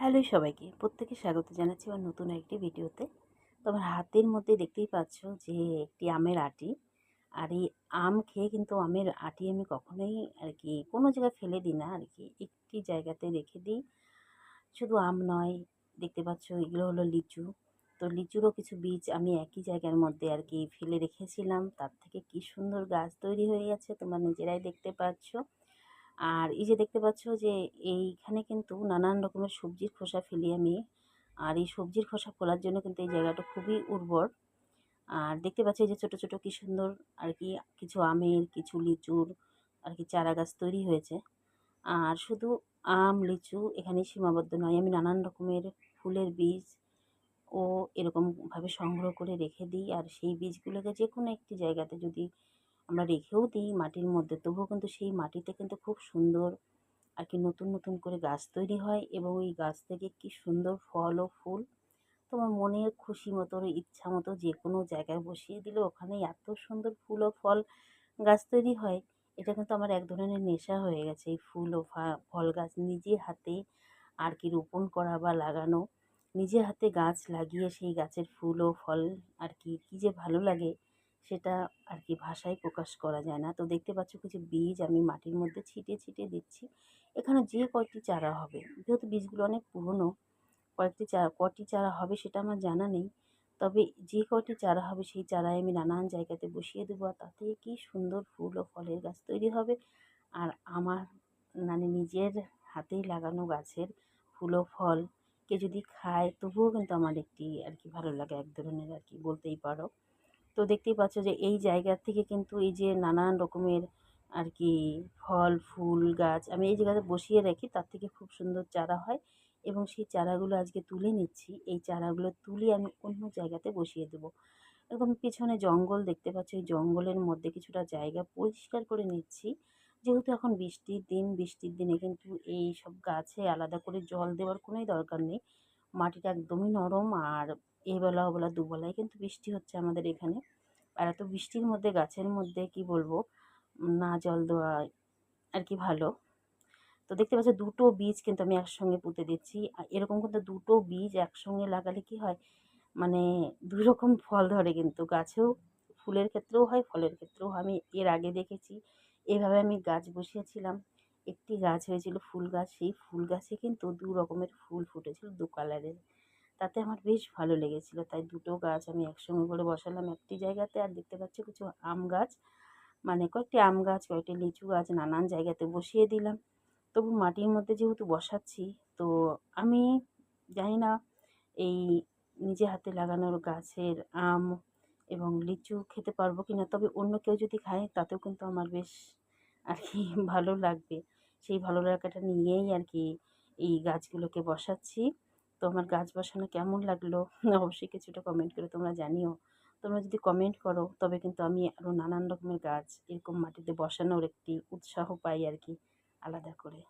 Hello সবাইকে, প্রত্যেকে স্বাগত জানাচ্ছি আমার নতুন একটি ভিডিওতে। তো আমার হাতের মধ্যে দেখতেই পাচ্ছ যে একটি আমের আঁটি। আর এই আম খেয়ে কিন্তু আমের আঁটি আমি কখনোই কোনো জায়গায় ফেলে দিই না একটি জায়গাতে রেখে দিই। শুধু আম নয়, দেখতে পাচ্ছ এগুলো হলো লিচু। তো লিচুরও কিছু বীজ আমি একই জায়গার মধ্যে ফেলে রেখেছিলাম। তার থেকে কি সুন্দর গাছ তৈরি হয়ে গেছে তোমরা নিজেরাই দেখতে পাচ্ছ। আর এই যে দেখতে পাচ্ছ যে এইখানে কিন্তু নানান রকমের সবজির খোসা ফেলি আমি। আর এই সবজির খোসা ফেলার জন্য কিন্তু এই জায়গাটা খুবই উর্বর। আর দেখতে পাচ্ছি যে ছোট ছোট কি সুন্দর কিছু আমের, কিছু লিচুর চারা গাছ তৈরি হয়েছে। আর শুধু আম, লিচু এখানেই সীমাবদ্ধ নয়। আমি নানান রকমের ফুলের বীজ ও এরকমভাবে সংগ্রহ করে রেখে দিই। আর সেই বীজগুলোকে যেকোনো একটি জায়গাতে যদি আমরা রেখেও দিই মাটির মধ্যে, তবুও কিন্তু সেই মাটিতে কিন্তু খুব সুন্দর নতুন নতুন করে গাছ তৈরি হয় এবং ওই গাছ থেকে কি সুন্দর ফল ও ফুল তোমার মনের খুশি মতো ইচ্ছা মতো যে কোনো জায়গায় বসিয়ে দিলে ওখানে এত সুন্দর ফুল ও ফল গাছ তৈরি হয়। এটা কিন্তু আমার এক ধরনের নেশা হয়ে গেছে, এই ফুল ও ফল গাছ নিজে হাতে রোপণ করা বা লাগানো। নিজে হাতে গাছ লাগিয়ে সেই গাছের ফুল ও ফল কি যে ভালো লাগে সেটা ভাষায় প্রকাশ করা যায় না। তো দেখতে পাচ্ছ কিছু বীজ আমি মাটির মধ্যে ছিটিয়ে ছিটিয়ে দিচ্ছি। এখানে যে কয়টি চারা হবে, যেহেতু বীজগুলো অনেক পুরনো, কটি চারা হবে সেটা আমার জানা নেই। তবে যে কয়টি চারা হবে সেই চারায় আমি নানান জায়গাতে বসিয়ে দেবো। আর তাতে কি সুন্দর ফুল ও ফলের গাছ তৈরি হবে। আর আমার নিজের হাতেই লাগানো গাছের ফুল ও ফল কে যদি খায় তবুও কিন্তু আমার একটি ভালো লাগে, এক ধরনের বলতেই পারো। তো দেখতেই পাচ্ছ যে এই জায়গা থেকে কিন্তু এই যে নানান রকমের আর কি ফল ফুল গাছ আমি এই জায়গাতে বসিয়ে রাখি, তার থেকে খুব সুন্দর চারা হয়। এবং সেই চারাগুলো আজকে তুলে নিচ্ছি। এই চারাগুলো তুলে আমি অন্য জায়গাতে বসিয়ে দেবো। একদম পিছনে জঙ্গল দেখতে পাচ্ছ, এই জঙ্গলের মধ্যে কিছুটা জায়গা পরিষ্কার করে নিচ্ছি। যেহেতু এখন বৃষ্টির দিন, বৃষ্টির দিনে কিন্তু এই সব গাছে আলাদা করে জল দেওয়ার কোনোই দরকার নেই। মাটিটা একদমই নরম। আর এবেলা ওবেলা দুবেলায় কিন্তু বৃষ্টি হচ্ছে আমাদের এখানে। আর এত বৃষ্টির মধ্যে গাছের মধ্যে কি বলবো, না জল দেওয়া ভালো। তো দেখতে পাচ্ছ দুটো বীজ কিন্তু আমি একসঙ্গে পুঁতে দিচ্ছি। আর এরকম কিন্তু দুটো বীজ একসঙ্গে লাগালে কি হয়, মানে দুই রকম ফল ধরে কিন্তু গাছেও, ফুলের ক্ষেত্রেও হয় ফলের ক্ষেত্রেও হয়। আমি এর আগে দেখেছি এভাবে আমি গাছ বসিয়েছিলাম। একটি গাছ হয়েছিল ফুল গাছ, সেই ফুল গাছে কিন্তু দু রকমের ফুল ফুটেছিল, দু কালারের। তাতে আমার বেশ ভালো লেগেছিল, তাই দুটো গাছ আমি একসঙ্গে করে বসালাম একটি জায়গাতে। আর দেখতে পাচ্ছ কিছু আম গাছ, কয়েকটি আম গাছ, কয়েকটি লিচু গাছ নানান জায়গাতে বসিয়ে দিলাম। তবু মাটির মধ্যে যেহেতু বসাচ্ছি, তো আমি জানি না এই নিজে হাতে লাগানোর গাছের আম এবং লিচু খেতে পারবো কিনা। তবে অন্য কেউ যদি খায় তাতেও কিন্তু আমার বেশ আর কি ভালো লাগবে। সেই ভালো লাগাটা নিয়েই এই গাছগুলোকে বসাচ্ছি। তো আমার গাছ বসানো কেমন লাগলো অবশ্যই কিছুটা কমেন্ট করে তোমরা জানিও। তোমরা যদি কমেন্ট করো তবে কিন্তু আমি আরও নানান রকমের গাছ এরকম মাটিতে বসানোর একটি উৎসাহ পাই আলাদা করে।